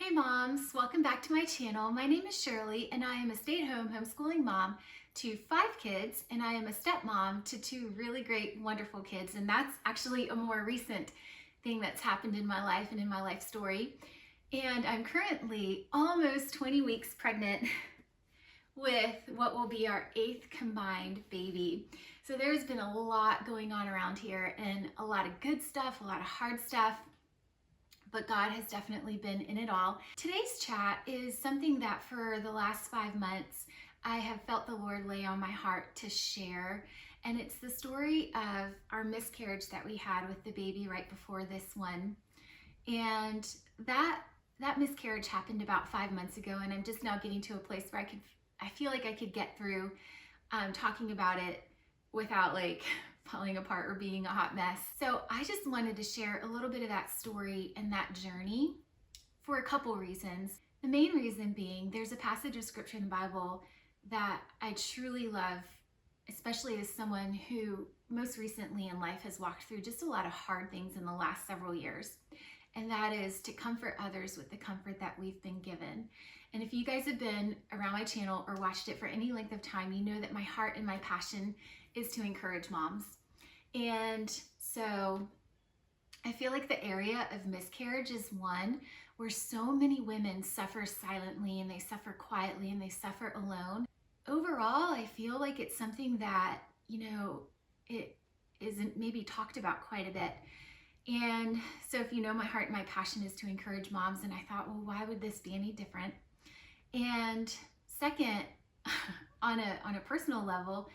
Hi moms, welcome back to my channel. My name is Shirley and I am a stay-at-home homeschooling mom to 5 kids, and I am a stepmom to 2 really great, wonderful kids. And that's actually a more recent thing that's happened in my life and in my life story. And I'm currently almost 20 weeks pregnant with what will be our 8th combined baby. So there's been a lot going on around here, and a lot of good stuff, a lot of hard stuff, but God has definitely been in it all. Today's chat is something that for the last 5 months, I have felt the Lord lay on my heart to share. And it's the story of our miscarriage that we had with the baby right before this one. And that miscarriage happened about 5 months ago, and I'm just now getting to a place where I feel like I could get through talking about it without like falling apart or being a hot mess. So I just wanted to share a little bit of that story and that journey for a couple reasons. The main reason being, there's a passage of scripture in the Bible that I truly love, especially as someone who most recently in life has walked through just a lot of hard things in the last several years. And that is to comfort others with the comfort that we've been given. And if you guys have been around my channel or watched it for any length of time, you know that my heart and my passion is to encourage moms. And so I feel like the area of miscarriage is one where so many women suffer silently, and they suffer quietly, and they suffer alone. Overall, I feel like it's something that, it isn't maybe talked about quite a bit. And so if you know, my heart and my passion is to encourage moms, and I thought, well, why would this be any different? And second, on a personal level,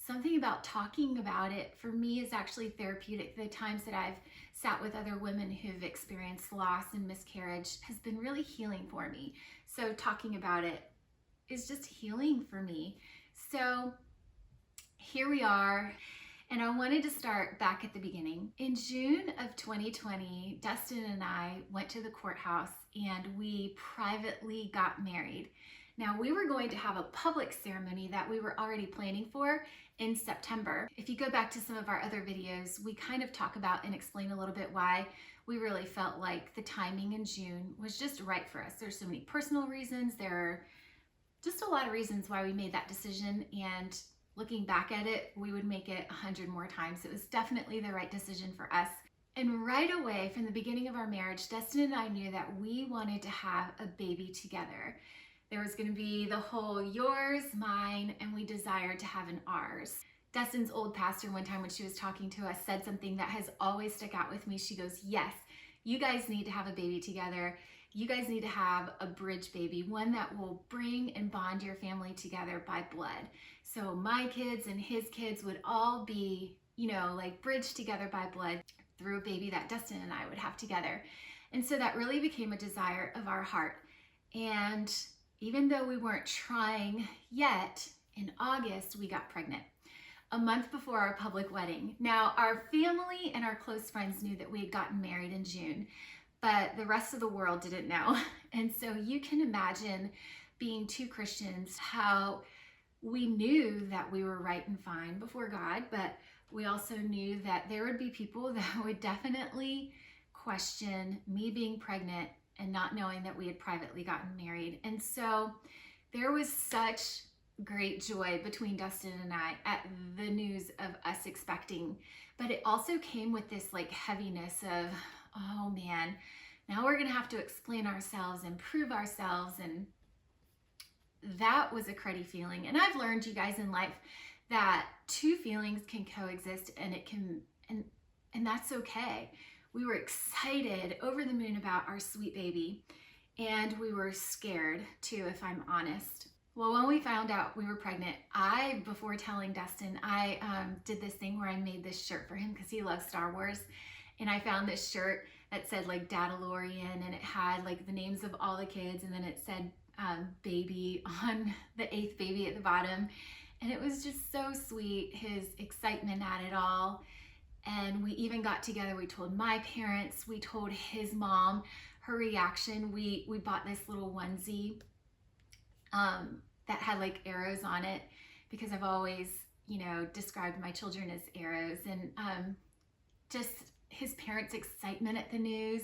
something about talking about it for me is actually therapeutic. The times that I've sat with other women who've experienced loss and miscarriage has been really healing for me. So talking about it is just healing for me. So here we are. And I wanted to start back at the beginning. In June of 2020, Dustin and I went to the courthouse and we privately got married. Now, we were going to have a public ceremony that we were already planning for in September. If you go back to some of our other videos, we kind of talk about and explain a little bit why we really felt like the timing in June was just right for us. There's so many personal reasons. There are just a lot of reasons why we made that decision, and looking back at it, we would make it 100 more times. It was definitely the right decision for us. And right away, from the beginning of our marriage, Dustin and I knew that we wanted to have a baby together. There was going to be the whole yours, mine, and we desired to have an ours. Dustin's old pastor, one time when she was talking to us, said something that has always stuck out with me. She goes, yes, you guys need to have a baby together. You guys need to have a bridge baby, one that will bring and bond your family together by blood. So my kids and his kids would all be, like bridged together by blood through a baby that Dustin and I would have together. And so that really became a desire of our heart. And even though we weren't trying yet, in August, we got pregnant, a month before our public wedding. Now, our family and our close friends knew that we had gotten married in June, but the rest of the world didn't know. And so you can imagine, being 2 Christians, how we knew that we were right and fine before God, but we also knew that there would be people that would definitely question me being pregnant and not knowing that we had privately gotten married. And so there was such great joy between Dustin and I at the news of us expecting, but it also came with this like heaviness of, oh man, now we're gonna have to explain ourselves and prove ourselves. And that was a cruddy feeling. And I've learned, you guys, in life that 2 feelings can coexist, and and that's okay. We were excited, over the moon about our sweet baby, and we were scared too, if I'm honest. Well, when we found out we were pregnant, before telling Dustin, I did this thing where I made this shirt for him because he loves Star Wars. And I found this shirt that said like Dadalorian, and it had like the names of all the kids, and then it said baby on the 8th baby at the bottom. And it was just so sweet, his excitement at it all. And we even got together, we told my parents, we told his mom, her reaction. We bought this little onesie that had like arrows on it, because I've always, described my children as arrows. And just his parents' excitement at the news.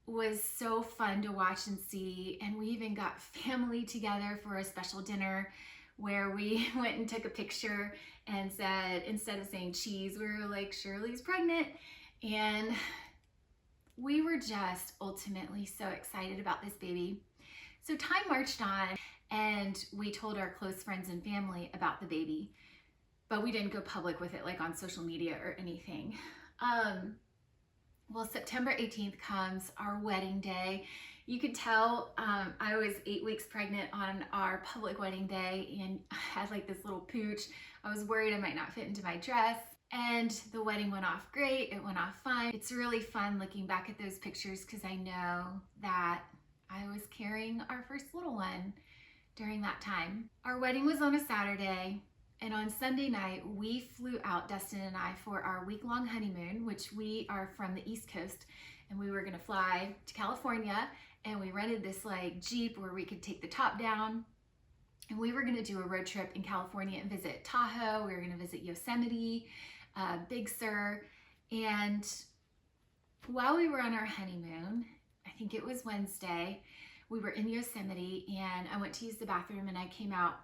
was so fun to watch and see. And we even got family together for a special dinner where we went and took a picture and said, instead of saying cheese, we were like, Shirley's pregnant. And we were just ultimately so excited about this baby. So time marched on, and we told our close friends and family about the baby, but we didn't go public with it like on social media or anything. Well, September 18th comes, our wedding day. You could tell I was 8 weeks pregnant on our public wedding day, and I had like this little pooch. I was worried I might not fit into my dress, and the wedding went off great. It went off fine. It's really fun looking back at those pictures because I know that I was carrying our first little one during that time. Our wedding was on a Saturday. And on Sunday night, we flew out, Dustin and I, for our week-long honeymoon, which we are from the East Coast, and we were gonna fly to California, and we rented this like Jeep where we could take the top down, and we were gonna do a road trip in California and visit Tahoe. We were gonna visit Yosemite, Big Sur, and while we were on our honeymoon, I think it was Wednesday, we were in Yosemite, and I went to use the bathroom, and I came out.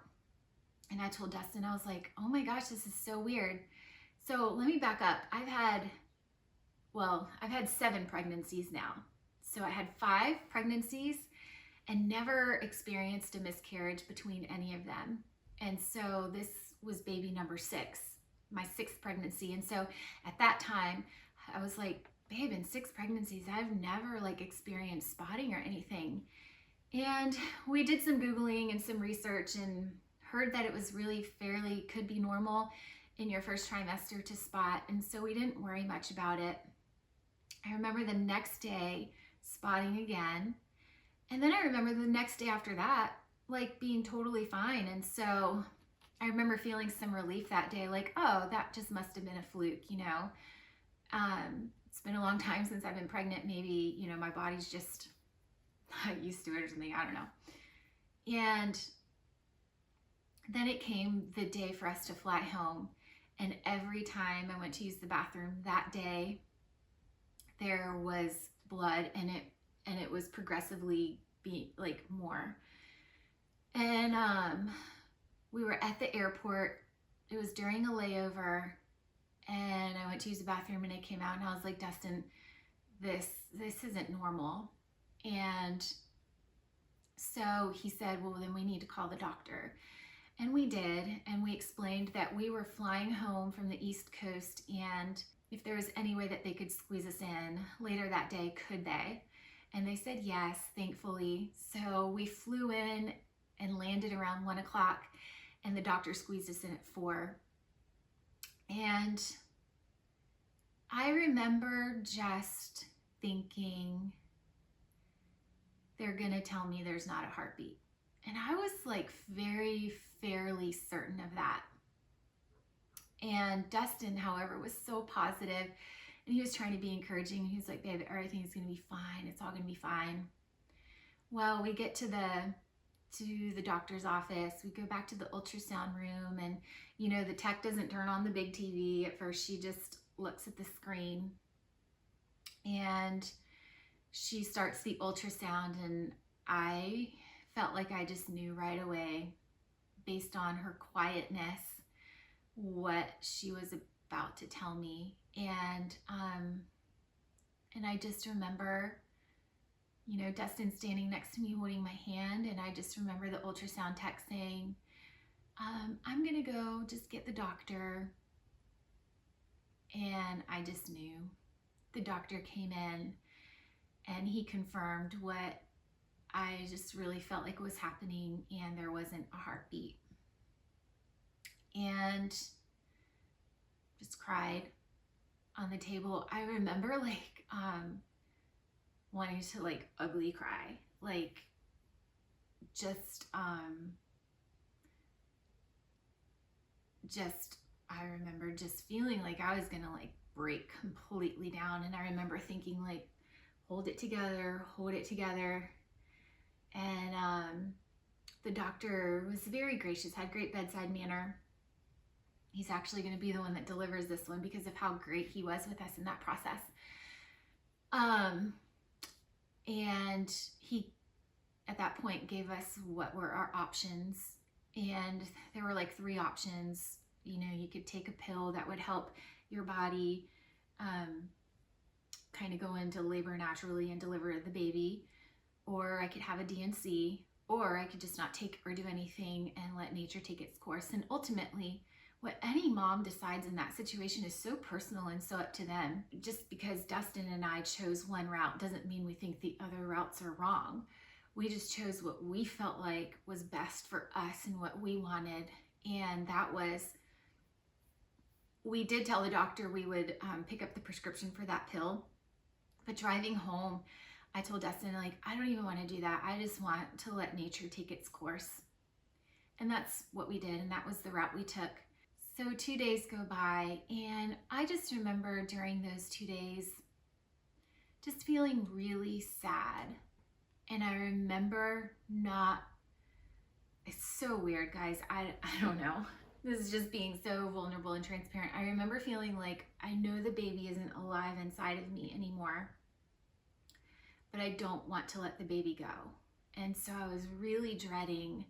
And I told Dustin, I was like, oh my gosh, this is so weird. So let me back up. I've had 7 pregnancies now. So I had 5 pregnancies and never experienced a miscarriage between any of them. And so this was baby number 6, my 6th pregnancy. And so at that time, I was like, babe, in 6 pregnancies, I've never like experienced spotting or anything. And we did some Googling and some research and heard that it was really could be normal in your first trimester to spot, and so we didn't worry much about it. I remember the next day spotting again, and then I remember the next day after that like being totally fine. And so I remember feeling some relief that day, like, oh, that just must have been a fluke, you know. It's been a long time since I've been pregnant. Maybe, you know, my body's just not used to it or something, I don't know. And then it came the day for us to fly home, and every time I went to use the bathroom that day, there was blood, and it was progressively like more. And we were at the airport. It was during a layover, and I went to use the bathroom, and I came out, and I was like, Dustin, this isn't normal. And so he said, well, then we need to call the doctor. And we did, and we explained that we were flying home from the East Coast, and if there was any way that they could squeeze us in later that day, could they? And they said yes, thankfully. So we flew in and landed around 1 o'clock, and the doctor squeezed us in at 4. And I remember just thinking, they're gonna tell me there's not a heartbeat. And I was like fairly certain of that. And Dustin, however, was so positive, and he was trying to be encouraging. He was like, babe, everything's gonna be fine. It's all gonna be fine. Well, we get to the doctor's office. We go back to the ultrasound room, and you know, the tech doesn't turn on the big TV at first. She just looks at the screen, and she starts the ultrasound, and I felt like I just knew right away, based on her quietness, what she was about to tell me. And I just remember, you know, Dustin standing next to me holding my hand, and I just remember the ultrasound tech saying, I'm gonna go just get the doctor. And I just knew. The doctor came in, and he confirmed what I just really felt like was happening, and there wasn't a heartbeat. And just cried on the table. I remember like wanting to like ugly cry, like just I remember just feeling like I was gonna like break completely down. And I remember thinking like, hold it together. And the doctor was very gracious, had great bedside manner. He's actually going to be the one that delivers this one because of how great he was with us in that process. And he, at that point, gave us what were our options. And there were like 3 options. You know, you could take a pill that would help your body kind of go into labor naturally and deliver the baby, or I could have a D&C, or I could just not take or do anything and let nature take its course. And ultimately, what any mom decides in that situation is so personal and so up to them. Just because Dustin and I chose one route doesn't mean we think the other routes are wrong. We just chose what we felt like was best for us and what we wanted. And that was, we did tell the doctor we would pick up the prescription for that pill. But driving home, I told Dustin, like, I don't even want to do that. I just want to let nature take its course. And that's what we did. And that was the route we took. So 2 days go by, and I just remember during those 2 days just feeling really sad. And I remember it's so weird, guys. I don't know. This is just being so vulnerable and transparent. I remember feeling like I know the baby isn't alive inside of me anymore, but I don't want to let the baby go. And so I was really dreading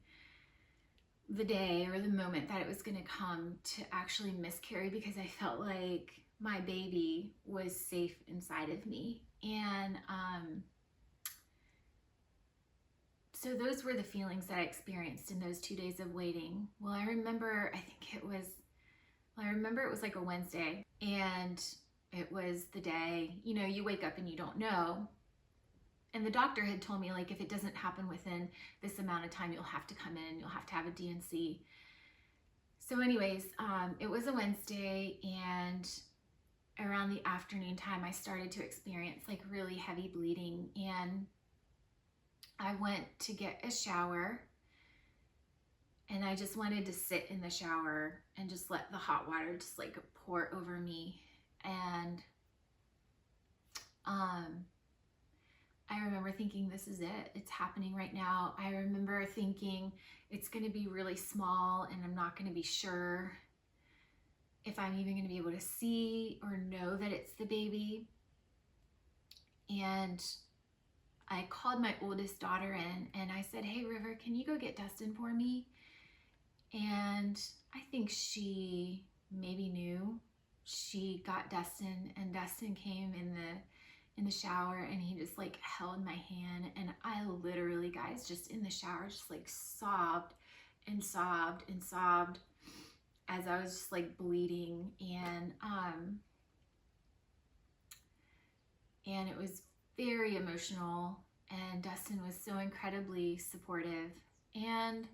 the day or the moment that it was going to come to actually miscarry, because I felt like my baby was safe inside of me. And so those were the feelings that I experienced in those 2 days of waiting. Well, I remember it was like a Wednesday, and it was the day, you know, you wake up and you don't know. And the doctor had told me, like, if it doesn't happen within this amount of time, you'll have to come in, you'll have to have a D&C. So anyways, it was a Wednesday, and around the afternoon time, I started to experience like really heavy bleeding, and I went to get a shower, and I just wanted to sit in the shower and just let the hot water just like pour over me. And I remember thinking, this is it. It's happening right now. I remember thinking it's going to be really small, and I'm not going to be sure if I'm even going to be able to see or know that it's the baby. And I called my oldest daughter in, and I said, hey, River, can you go get Dustin for me? And I think she maybe knew. She got Dustin, and Dustin came in the shower, and he just like held my hand, and I literally, guys, just in the shower, just like sobbed and sobbed and sobbed as I was just like bleeding. And it was very emotional, and Dustin was so incredibly supportive. And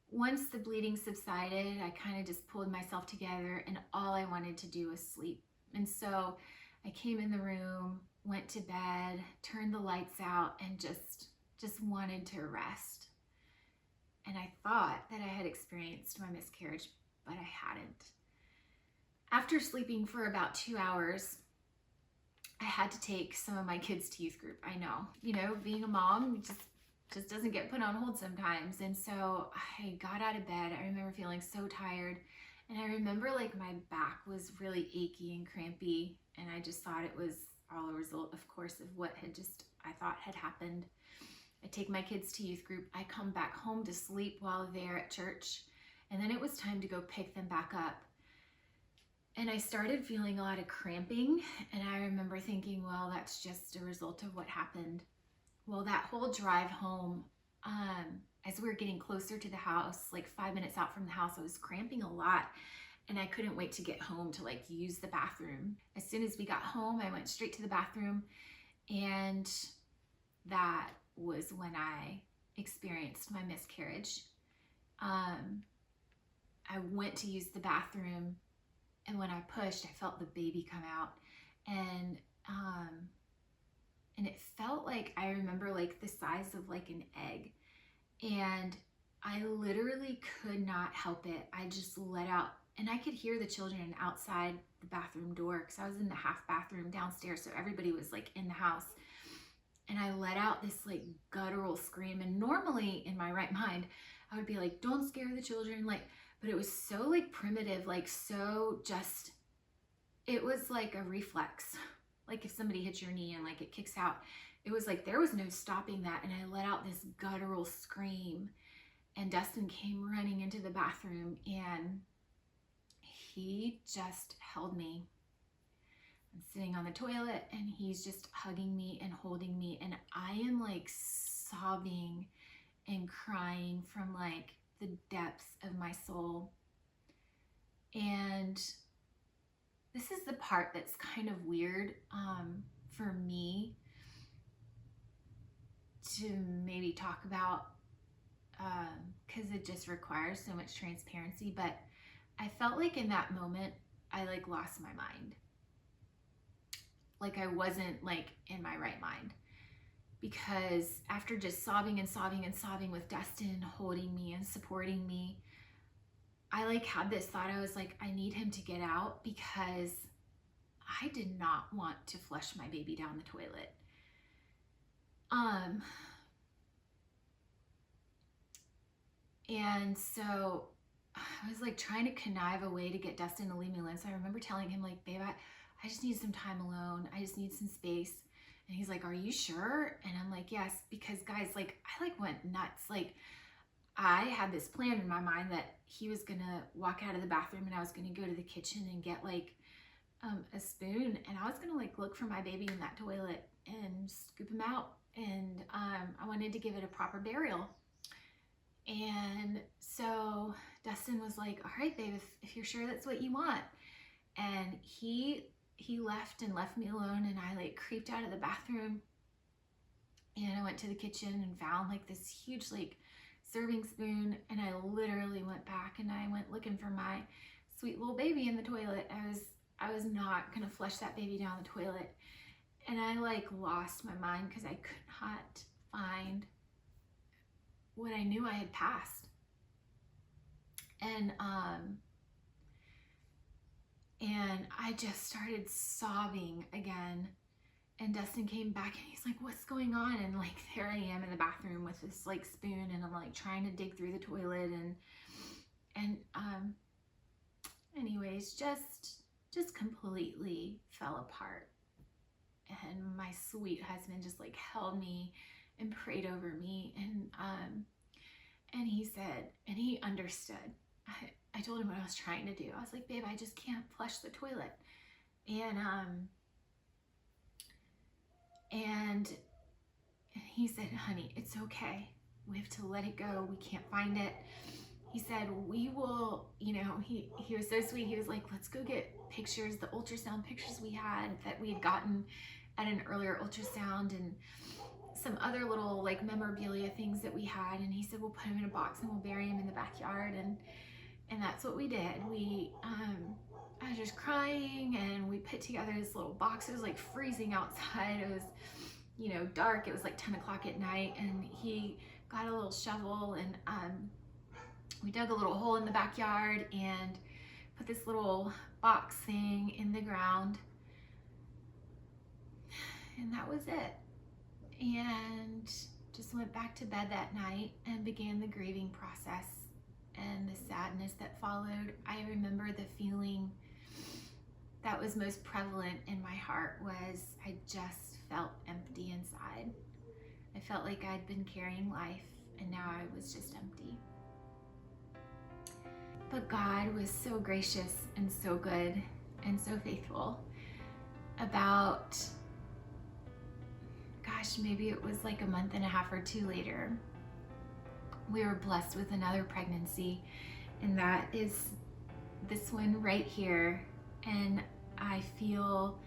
once the bleeding subsided, I kind of just pulled myself together, and all I wanted to do was sleep. And so I came in the room, went to bed, turned the lights out, and just wanted to rest. And I thought that I had experienced my miscarriage, but I hadn't. After sleeping for about 2 hours, I had to take some of my kids to youth group. I know, you know, being a mom just doesn't get put on hold sometimes. And so I got out of bed. I remember feeling so tired, and I remember like my back was really achy and crampy, and I just thought it was all a result, of course, of what I thought had happened. I take my kids to youth group. I come back home to sleep while they're at church, and then it was time to go pick them back up. And I started feeling a lot of cramping, and I remember thinking, well, that's just a result of what happened. Well, that whole drive home, as we were getting closer to the house, like 5 minutes out from the house, I was cramping a lot, and I couldn't wait to get home to like use the bathroom. As soon as we got home, I went straight to the bathroom, and that was when I experienced my miscarriage. I went to use the bathroom, and when I pushed, I felt the baby come out, and it felt like, I remember like the size of like an egg, and I literally could not help it. I just let out, and I could hear the children outside the bathroom door, because I was in the half bathroom downstairs, so everybody was like in the house. And I let out this like guttural scream, and normally in my right mind, I would be like, don't scare the children, like, but it was so like primitive, like so just, it was like a reflex. like if somebody hits your knee and like it kicks out. It was like there was no stopping that, and I let out this guttural scream, and Dustin came running into the bathroom, and he just held me. I'm sitting on the toilet, and he's just hugging me and holding me, and I am like sobbing and crying from like the depths of my soul. And this is the part that's kind of weird for me to maybe talk about, because it just requires so much transparency. But I felt like in that moment, I like lost my mind. Like I wasn't like in my right mind, because after just sobbing and sobbing and sobbing with Dustin holding me and supporting me, I like had this thought. I was like, I need him to get out, because I did not want to flush my baby down the toilet. And so I was like trying to connive a way to get Dustin to leave me alone. So I remember telling him like, babe, I just need some time alone. I just need some space. And he's like, are you sure? And I'm like, yes, because guys, like I like went nuts. Like I had this plan in my mind that he was gonna walk out of the bathroom and I was gonna go to the kitchen and get like a spoon, and I was gonna like look for my baby in that toilet and scoop him out. And I wanted to give it a proper burial. And so Dustin was like, all right, babe, if you're sure that's what you want. And he left and left me alone, and I like creeped out of the bathroom, and I went to the kitchen and found like this huge like serving spoon, and I literally went back and I went looking for my sweet little baby in the toilet. I was not gonna flush that baby down the toilet, and I like lost my mind because I could not find what I knew I had passed. And I just started sobbing again. And Dustin came back and he's like, what's going on? And like, there I am in the bathroom with this like spoon, and I'm like trying to dig through the toilet, and anyways, just completely fell apart. And my sweet husband just like held me and prayed over me. And he said, and he understood. I told him what I was trying to do. I was like, babe, I just can't flush the toilet. And he said, honey, it's okay. We have to let it go. We can't find it. He said, we will, you know, he was so sweet. He was like, let's go get pictures, the ultrasound pictures we had that we had gotten at an earlier ultrasound, and some other little like memorabilia things that we had. And he said, we'll put him in a box and we'll bury him in the backyard. And that's what we did. I was just crying, and we put together this little box. It was like freezing outside. It was, you know, dark. It was like 10 o'clock at night, and he got a little shovel, and we dug a little hole in the backyard and put this little box thing in the ground. And that was it. And just went back to bed that night and began the grieving process and the sadness that followed. I remember the feeling that was most prevalent in my heart was I just felt empty inside. I felt like I'd been carrying life, and now I was just empty. But God was so gracious and so good and so faithful. About, gosh, maybe it was like a month and a half or two later, we were blessed with another pregnancy, and that is this one right here. And I feel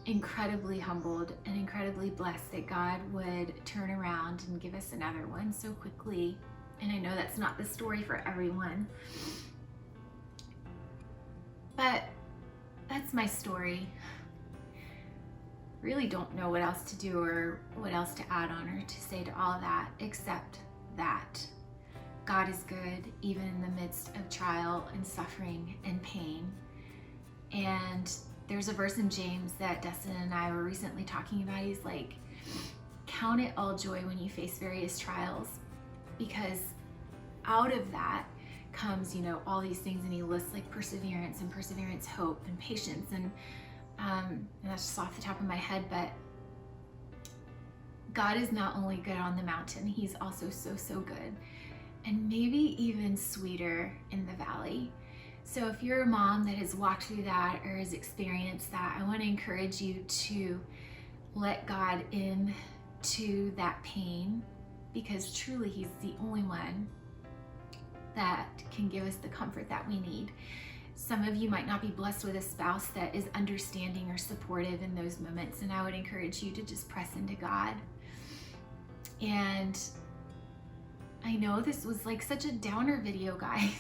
incredibly humbled and incredibly blessed that God would turn around and give us another one so quickly. And I know that's not the story for everyone, but that's my story. Really don't know what else to do or what else to add on or to say to all of that, except that God is good even in the midst of trial and suffering and pain. And there's a verse in James that Dustin and I were recently talking about. He's like, count it all joy when you face various trials, because out of that comes, you know, all these things. And he lists like perseverance, hope, and patience. And and that's just off the top of my head, but God is not only good on the mountain, he's also so good, and maybe even sweeter in the valley. So if you're a mom that has walked through that or has experienced that, I want to encourage you to let God into that pain, because truly he's the only one that can give us the comfort that we need. Some of you might not be blessed with a spouse that is understanding or supportive in those moments, and I would encourage you to just press into God. And I know this was like such a downer video, guys,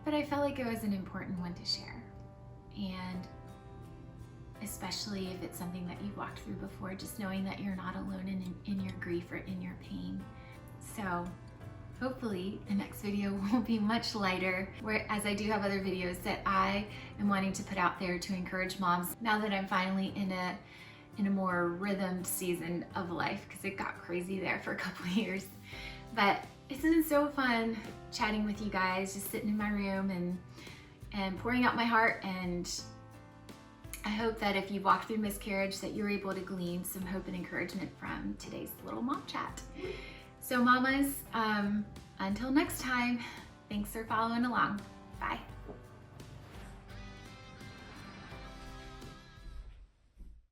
but I felt like it was an important one to share. And especially if it's something that you've walked through before, just knowing that you're not alone in your grief or in your pain. So hopefully the next video will be much lighter, whereas I do have other videos that I am wanting to put out there to encourage moms now that I'm finally in a more rhythmed season of life, because it got crazy there for a couple of years. But it's been so fun chatting with you guys, just sitting in my room and pouring out my heart. And I hope that if you've walked through miscarriage, that you're able to glean some hope and encouragement from today's little mom chat. So mamas, until next time, thanks for following along. Bye.